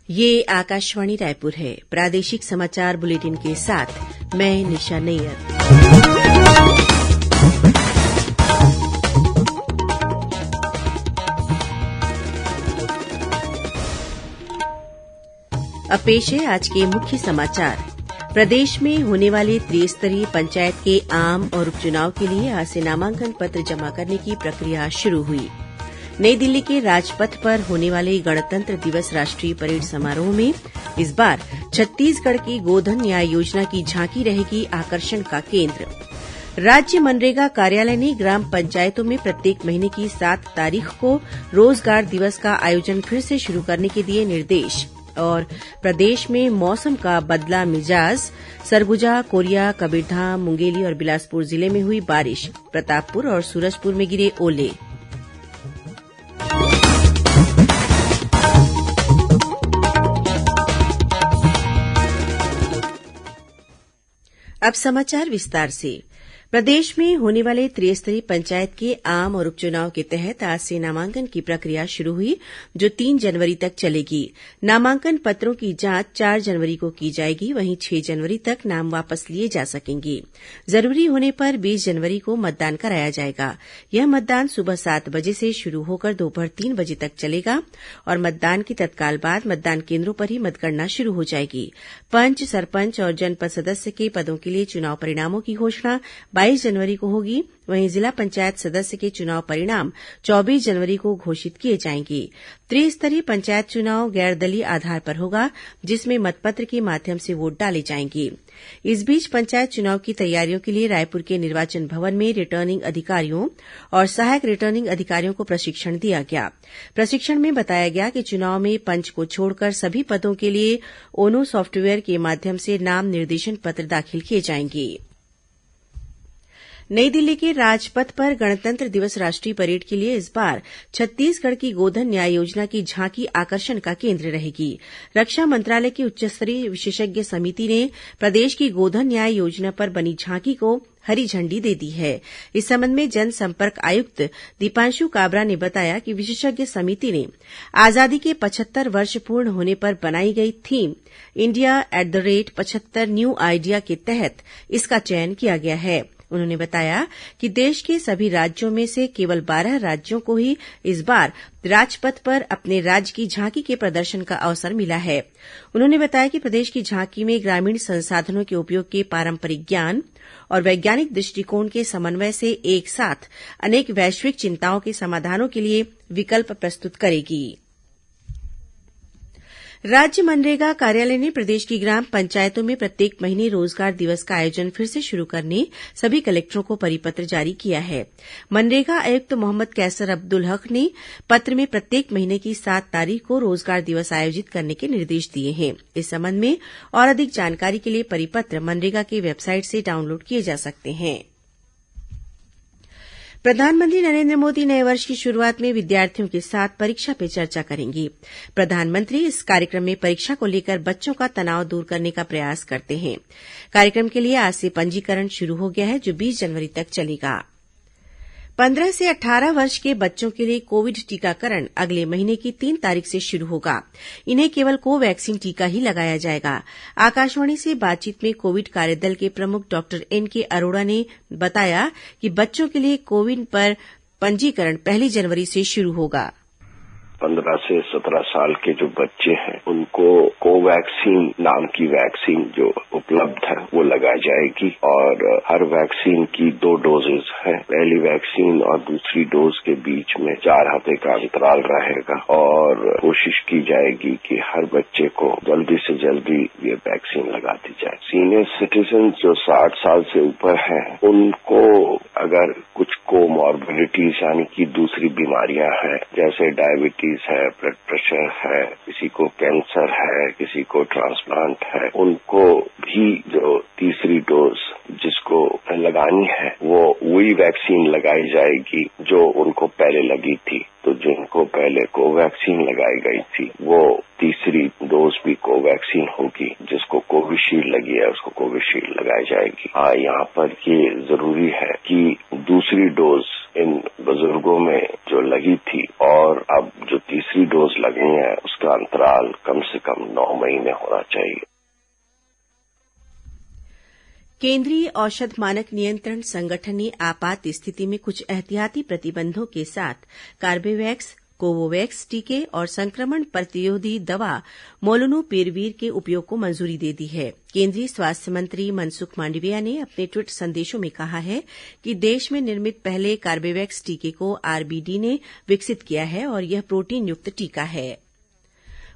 ये आकाशवाणी रायपुर है। प्रादेशिक समाचार बुलेटिन के साथ मैं निशा नैयर। अब पेश है आज के मुख्य समाचार। प्रदेश में होने वाले त्रिस्तरीय पंचायत के आम और उपचुनाव के लिए आज से नामांकन पत्र जमा करने की प्रक्रिया शुरू हुई। नई दिल्ली के राजपथ पर होने वाले गणतंत्र दिवस राष्ट्रीय परेड समारोह में इस बार छत्तीसगढ़ की गोधन न्याय योजना की झांकी रहेगी आकर्षण का केंद्र। राज्य मनरेगा कार्यालय ने ग्राम पंचायतों में प्रत्येक महीने की 7 तारीख को रोजगार दिवस का आयोजन फिर से शुरू करने के दिए निर्देश। और प्रदेश में मौसम का बदला मिजाज। सरगुजा, कोरिया, कबीरधाम, मुंगेली और बिलासपुर जिले में हुई बारिश। प्रतापपुर और सूरजपुर में गिरे ओले। अब समाचार विस्तार से। प्रदेश में होने वाले त्रिस्तरीय पंचायत के आम और उपचुनाव के तहत आज से नामांकन की प्रक्रिया शुरू हुई, जो 3 जनवरी तक चलेगी। नामांकन पत्रों की जांच 4 जनवरी को की जाएगी। वहीं 6 जनवरी तक नाम वापस लिए जा सकेंगे। जरूरी होने पर 20 जनवरी को मतदान कराया जाएगा। यह मतदान सुबह 7 बजे से शुरू होकर दोपहर 3 बजे तक चलेगा और मतदान के तत्काल बाद मतदान केंद्रों पर ही मतगणना शुरू हो जाएगी। पंच, सरपंच और जनपद सदस्य के पदों के लिए चुनाव परिणामों की घोषणा 22 जनवरी को होगी। वहीं जिला पंचायत सदस्य के चुनाव परिणाम 24 जनवरी को घोषित किए जाएंगे। त्रिस्तरीय पंचायत चुनाव गैर दलीय आधार पर होगा, जिसमें मतपत्र के माध्यम से वोट डाले जाएंगे। इस बीच पंचायत चुनाव की तैयारियों के लिए रायपुर के निर्वाचन भवन में रिटर्निंग अधिकारियों और सहायक रिटर्निंग अधिकारियों को प्रशिक्षण दिया गया। प्रशिक्षण में बताया गया कि चुनाव में पंच को छोड़कर सभी पदों के लिए ओनो सॉफ्टवेयर के माध्यम से नाम निर्देशन पत्र दाखिल किए जाएंगे। नई दिल्ली के राजपथ पर गणतंत्र दिवस राष्ट्रीय परेड के लिए इस बार छत्तीसगढ़ की गोधन न्याय योजना की झांकी आकर्षण का केंद्र रहेगी। रक्षा मंत्रालय की उच्चस्तरीय विशेषज्ञ समिति ने प्रदेश की गोधन न्याय योजना पर बनी झांकी को हरी झंडी दे दी है। इस संबंध में जनसंपर्क आयुक्त दीपांशु काबरा ने बताया कि विशेषज्ञ समिति ने आजादी के 75 वर्ष पूर्ण होने पर बनाई गई थीम इंडिया @75 न्यू आइडिया के तहत इसका चयन किया गया है। उन्होंने बताया कि देश के सभी राज्यों में से केवल 12 राज्यों को ही इस बार राजपथ पर अपने राज्य की झांकी के प्रदर्शन का अवसर मिला है। उन्होंने बताया कि प्रदेश की झांकी में ग्रामीण संसाधनों के उपयोग के पारंपरिक ज्ञान और वैज्ञानिक दृष्टिकोण के समन्वय से एक साथ अनेक वैश्विक चिंताओं के समाधानों के लिए विकल्प प्रस्तुत करेगी। राज्य मनरेगा कार्यालय ने प्रदेश की ग्राम पंचायतों में प्रत्येक महीने रोजगार दिवस का आयोजन फिर से शुरू करने सभी कलेक्टरों को परिपत्र जारी किया है। मनरेगा आयुक्त मोहम्मद कैसर अब्दुल हक ने पत्र में प्रत्येक महीने की 7 तारीख को रोजगार दिवस आयोजित करने के निर्देश दिए हैं। इस संबंध में और अधिक जानकारी के लिए परिपत्र मनरेगा की वेबसाइट से डाउनलोड किए जा सकते हैं। प्रधानमंत्री नरेंद्र मोदी नए वर्ष की शुरुआत में विद्यार्थियों के साथ परीक्षा पे चर्चा करेंगे। प्रधानमंत्री इस कार्यक्रम में परीक्षा को लेकर बच्चों का तनाव दूर करने का प्रयास करते हैं। कार्यक्रम के लिए आज से पंजीकरण शुरू हो गया है, जो 20 जनवरी तक चलेगा। 15 से 18 वर्ष के बच्चों के लिए कोविड टीकाकरण अगले महीने की 3 तारीख से शुरू होगा। इन्हें केवल कोवैक्सीन टीका ही लगाया जाएगा। आकाशवाणी से बातचीत में कोविड कार्यदल के प्रमुख डॉक्टर एनके अरोड़ा ने बताया कि बच्चों के लिए कोविन पर पंजीकरण 1 जनवरी से शुरू होगा। 15 से 17 साल के जो बच्चे हैं उनको कोवैक्सीन नाम की वैक्सीन जो उपलब्ध है वो लगाई जाएगी और हर वैक्सीन की 2 डोजेज हैं। पहली वैक्सीन और दूसरी डोज के बीच में 4 हफ्ते का अंतराल रहेगा और कोशिश की जाएगी कि हर बच्चे को जल्दी से जल्दी ये वैक्सीन लगा दी जाए। सीनियर सिटीजन जो 60 साल से ऊपर हैं उनको अगर कुछ कोमॉर्बिडिटीज यानी कि दूसरी बीमारियां हैं जैसे डायबिटीज है, ब्लड प्रेशर है, किसी को कैंसर है, किसी को ट्रांसप्लांट है, उनको भी जो तीसरी डोज जिसको लगानी है वो वही वैक्सीन लगाई जाएगी जो उनको पहले लगी थी। तो जिनको पहले कोवैक्सीन लगाई गई थी वो तीसरी डोज भी कोवैक्सीन होगी। जिसको कोविशील्ड लगी है उसको कोविशील्ड लगाई जाएगी। हाँ, यहाँ पर ये जरूरी है कि दूसरी डोज इन बुजुर्गों में जो लगी थी और अब जो तीसरी डोज लगी है उसका अंतर अंतराल कम से कम 9 महीने होना चाहिए। केंद्रीय औषध मानक नियंत्रण संगठन ने आपात स्थिति में कुछ एहतियाती प्रतिबंधों के साथ कार्बेवैक्स, कोवोवैक्स टीके और संक्रमण प्रतिरोधी दवा मोलुनुपिरवीर के उपयोग को मंजूरी दे दी है। केंद्रीय स्वास्थ्य मंत्री मनसुख मांडविया ने अपने ट्वीट संदेशों में कहा है कि देश में निर्मित पहले कार्बेवैक्स टीके को आरबीडी ने विकसित किया है और यह प्रोटीन युक्त टीका है।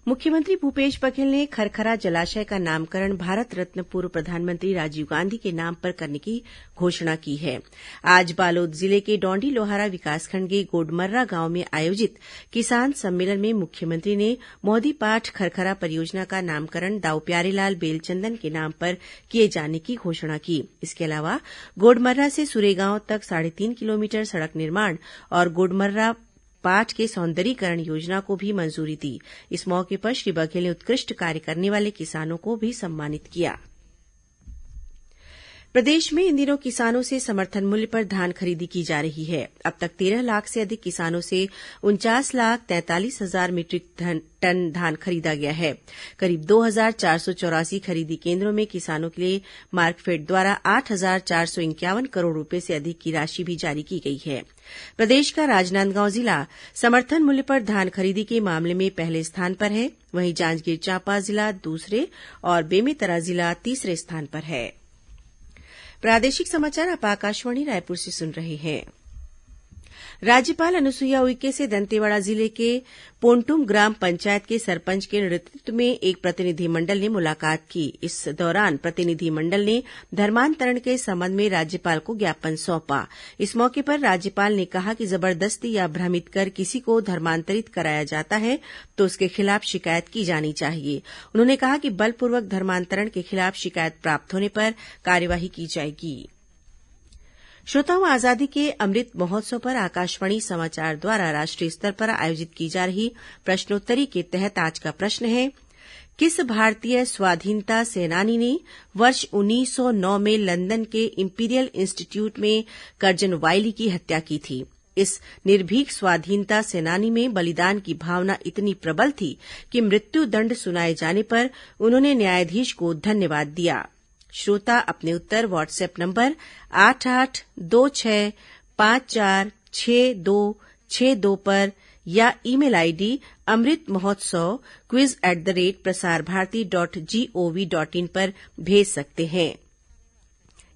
मुख्यमंत्री भूपेश बघेल ने खरखरा जलाशय का नामकरण भारत रत्न पूर्व प्रधानमंत्री राजीव गांधी के नाम पर करने की घोषणा की है। आज बालोद जिले के डौंडी लोहारा विकासखंड के गोडमर्रा गांव में आयोजित किसान सम्मेलन में मुख्यमंत्री ने मोदीपाठ खरखरा परियोजना का नामकरण दाऊ प्यारेलाल बेलचंदन के नाम पर किए जाने की घोषणा की। इसके अलावा गोडमर्रा से सुरेगांव तक 3.5 किलोमीटर सड़क निर्माण और गोडमर्रा पाठ के सौंदर्यीकरण योजना को भी मंजूरी दी। इस मौके पर श्री बघेल ने उत्कृष्ट कार्य करने वाले किसानों को भी सम्मानित किया। प्रदेश में इन दिनों किसानों से समर्थन मूल्य पर धान खरीदी की जा रही है। अब तक 13 लाख से अधिक किसानों से 49,43,000 मीट्रिक टन धान खरीदा गया है। करीब 2,484 खरीदी केंद्रों में किसानों के लिए मार्कफेड द्वारा 8,451 करोड़ रुपए से अधिक की राशि भी जारी की गई है। प्रदेश का राजनांदगांव जिला समर्थन मूल्य पर धान खरीदी के मामले में पहले स्थान पर है। वहीं जांजगीर चांपा जिला दूसरे और बेमेतरा जिला तीसरे स्थान पर है। प्रादेशिक समाचार आप आकाशवाणी रायपुर से सुन रहे हैं। राज्यपाल अनुसुईया उइके से दंतेवाड़ा जिले के पोंटुम ग्राम पंचायत के सरपंच के नेतृत्व में एक प्रतिनिधिमंडल ने मुलाकात की। इस दौरान प्रतिनिधिमंडल ने धर्मांतरण के संबंध में राज्यपाल को ज्ञापन सौंपा। इस मौके पर राज्यपाल ने कहा कि जबरदस्ती या भ्रमित कर किसी को धर्मांतरित कराया जाता है तो उसके खिलाफ शिकायत की जानी चाहिए। उन्होंने कहा कि बलपूर्वक धर्मांतरण के खिलाफ शिकायत प्राप्त होने पर कार्यवाही की जाएगी। श्रोताओं, आजादी के अमृत महोत्सव पर आकाशवाणी समाचार द्वारा राष्ट्रीय स्तर पर आयोजित की जा रही प्रश्नोत्तरी के तहत आज का प्रश्न है, किस भारतीय स्वाधीनता सेनानी ने वर्ष 1909 में लंदन के इंपीरियल इंस्टीट्यूट में कर्जन वाइली की हत्या की थी? इस निर्भीक स्वाधीनता सेनानी में बलिदान की भावना इतनी प्रबल थी कि मृत्यु दंड सुनाए जाने पर उन्होंने न्यायाधीश को धन्यवाद दिया। श्रोता अपने उत्तर व्हाट्सएप नंबर 8826546262 पर या ईमेल आईडी amritmahotsav@prasarbharati.gov.in पर भेज सकते हैं।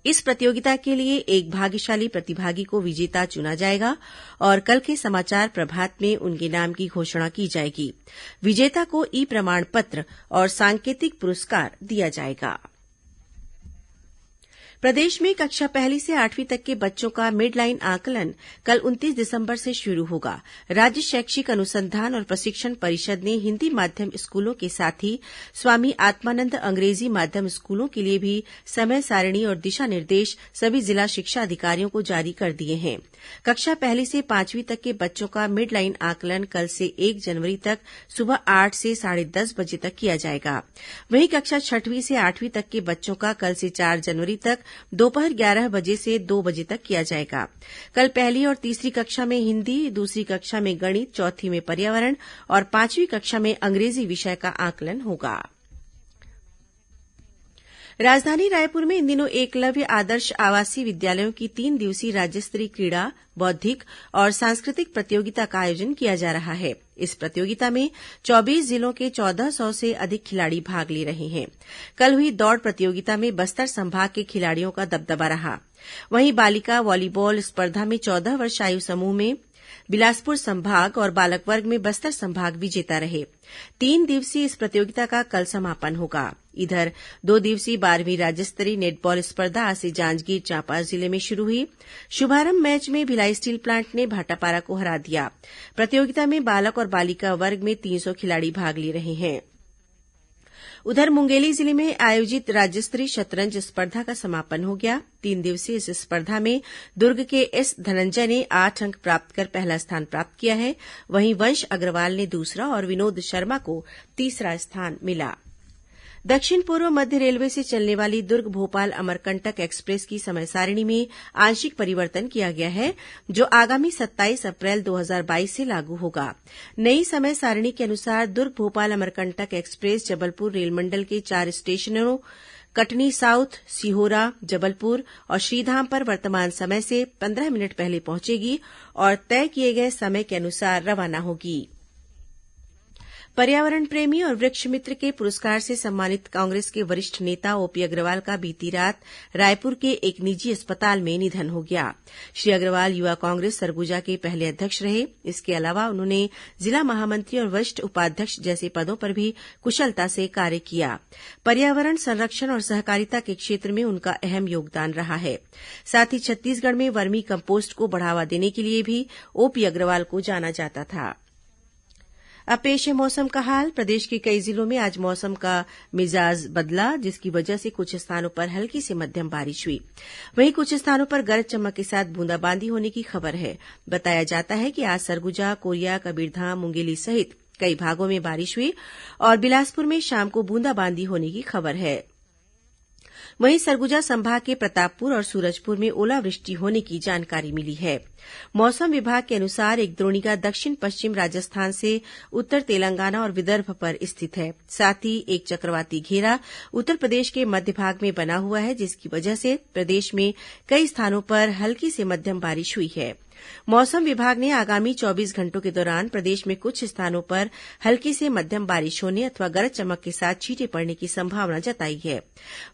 इस प्रतियोगिता के लिए एक भाग्यशाली प्रतिभागी को विजेता चुना जाएगा और कल के समाचार प्रभात में उनके नाम की घोषणा की जाएगी। विजेता को ई प्रमाण पत्र और सांकेतिक पुरस्कार दिया जाएगा। प्रदेश में कक्षा 1 से 8वीं तक के बच्चों का मिडलाइन आकलन कल 29 दिसंबर से शुरू होगा। राज्य शैक्षिक अनुसंधान और प्रशिक्षण परिषद ने हिन्दी माध्यम स्कूलों के साथ ही स्वामी आत्मानंद अंग्रेजी माध्यम स्कूलों के लिए भी समय सारिणी और दिशा निर्देश सभी जिला शिक्षा अधिकारियों को जारी कर दिए हैं। कक्षा 1 से 5वीं तक के बच्चों का मिडलाइन आकलन कल से 1 जनवरी तक सुबह 8 से 10:30 बजे तक किया जाएगा। वहीं कक्षा 6वीं से 8वीं तक के बच्चों का कल से 4 जनवरी तक दोपहर 11 बजे से 2 बजे तक किया जाएगा। कल पहली और तीसरी कक्षा में हिन्दी, दूसरी कक्षा में गणित, चौथी में पर्यावरण और 5वीं कक्षा में अंग्रेजी विषय का आकलन होगा। राजधानी रायपुर में इन दिनों एकलव्य आदर्श आवासीय विद्यालयों की 3 दिवसीय राज्य स्तरीय क्रीड़ा, बौद्धिक और सांस्कृतिक प्रतियोगिता का आयोजन किया जा रहा है। इस प्रतियोगिता में 24 जिलों के 1400 से अधिक खिलाड़ी भाग ले रहे हैं। कल हुई दौड़ प्रतियोगिता में बस्तर संभाग के खिलाड़ियों का दबदबा रहा। वहीं बालिका वॉलीबॉल स्पर्धा में 14 वर्ष आयु समूह में बिलासपुर संभाग और बालक वर्ग में बस्तर संभाग विजेता रहे। 3 दिवसीय इस प्रतियोगिता का कल समापन होगा। इधर 2 दिवसीय 12वीं राज्य स्तरीय नेटबॉल स्पर्धा आज से जांजगीर चांपा जिले में शुरू हुई। शुभारंभ मैच में भिलाई स्टील प्लांट ने भाटापारा को हरा दिया। प्रतियोगिता में बालक और बालिका वर्ग में 300 खिलाड़ी भाग ले रहे हैं। उधर मुंगेली जिले में आयोजित राज्य स्तरीय शतरंज स्पर्धा का समापन हो गया। 3 दिवसीय इस स्पर्धा में दुर्ग के एस धनंजय ने 8 अंक प्राप्त कर पहला स्थान प्राप्त किया है। वहीं वंश अग्रवाल ने दूसरा और विनोद शर्मा को तीसरा स्थान मिला। दक्षिण पूर्व मध्य रेलवे से चलने वाली दुर्ग भोपाल अमरकंटक एक्सप्रेस की समय सारिणी में आंशिक परिवर्तन किया गया है, जो आगामी 27 अप्रैल 2022 से लागू होगा। नई समय सारिणी के अनुसार दुर्ग भोपाल अमरकंटक एक्सप्रेस जबलपुर रेलमंडल के 4 स्टेशनों कटनी साउथ, सिहोरा, जबलपुर और श्रीधाम पर वर्तमान समय से 15 मिनट पहले पहुंचेगी और तय किए गए समय के अनुसार रवाना होगी। पर्यावरण प्रेमी और वृक्ष मित्र के पुरस्कार से सम्मानित कांग्रेस के वरिष्ठ नेता ओपी अग्रवाल का बीती रात रायपुर के एक निजी अस्पताल में निधन हो गया। श्री अग्रवाल युवा कांग्रेस सरगुजा के पहले अध्यक्ष रहे। इसके अलावा उन्होंने जिला महामंत्री और वरिष्ठ उपाध्यक्ष जैसे पदों पर भी कुशलता से कार्य किया। पर्यावरण संरक्षण और सहकारिता के क्षेत्र में उनका अहम योगदान रहा है। साथ ही छत्तीसगढ़ में वर्मी कम्पोस्ट को बढ़ावा देने के लिए भी ओपी अग्रवाल को जाना जाता था। अब पेश है मौसम का हाल। प्रदेश के कई जिलों में आज मौसम का मिजाज बदला, जिसकी वजह से कुछ स्थानों पर हल्की से मध्यम बारिश हुई। वहीं कुछ स्थानों पर गरज चमक के साथ बूंदाबांदी होने की खबर है। बताया जाता है कि आज सरगुजा, कोरिया, कबीरधाम, मुंगेली सहित कई भागों में बारिश हुई और बिलासपुर में शाम को बूंदाबांदी होने की खबर है। वहीं सरगुजा संभाग के प्रतापपुर और सूरजपुर में ओलावृष्टि होने की जानकारी मिली है। मौसम विभाग के अनुसार एक द्रोणिका दक्षिण पश्चिम राजस्थान से उत्तर तेलंगाना और विदर्भ पर स्थित है। साथ ही एक चक्रवाती घेरा उत्तर प्रदेश के मध्य भाग में बना हुआ है, जिसकी वजह से प्रदेश में कई स्थानों पर हल्की से मध्यम बारिश हुई है। मौसम विभाग ने आगामी 24 घंटों के दौरान प्रदेश में कुछ स्थानों पर हल्की से मध्यम बारिश होने अथवा गरज चमक के साथ छींटे पड़ने की संभावना जताई है।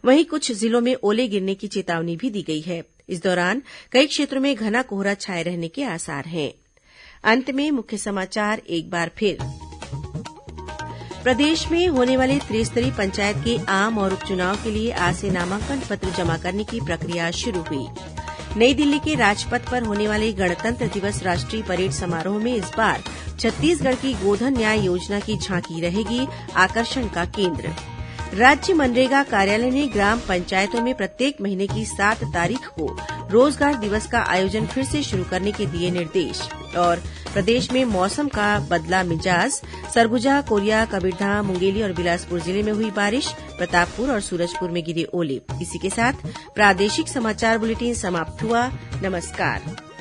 वहीं कुछ जिलों में ओले गिरने की चेतावनी भी दी गई है। इस दौरान कई क्षेत्रों में घना कोहरा छाए रहने के आसार हैं। अंत में मुख्य समाचार एक बार फिर। प्रदेश में होने वाले त्रिस्तरीय पंचायत के आम और उपचुनाव के लिए आज से नामांकन पत्र जमा करने की प्रक्रिया शुरू हुई। नई दिल्ली के राजपथ पर होने वाले गणतंत्र दिवस राष्ट्रीय परेड समारोह में इस बार छत्तीसगढ़ की गोधन न्याय योजना की झांकी रहेगी आकर्षण का केंद्र। राज्य मनरेगा कार्यालय ने ग्राम पंचायतों में प्रत्येक महीने की 7 तारीख को रोजगार दिवस का आयोजन फिर से शुरू करने के दिए निर्देश। और प्रदेश में मौसम का बदला मिजाज, सरगुजा, कोरिया, कबीरधाम, मुंगेली और बिलासपुर जिले में हुई बारिश, प्रतापपुर और सूरजपुर में गिरे ओले। इसी के साथ प्रादेशिक समाचार बुलेटिन समाप्त हुआ। नमस्कार।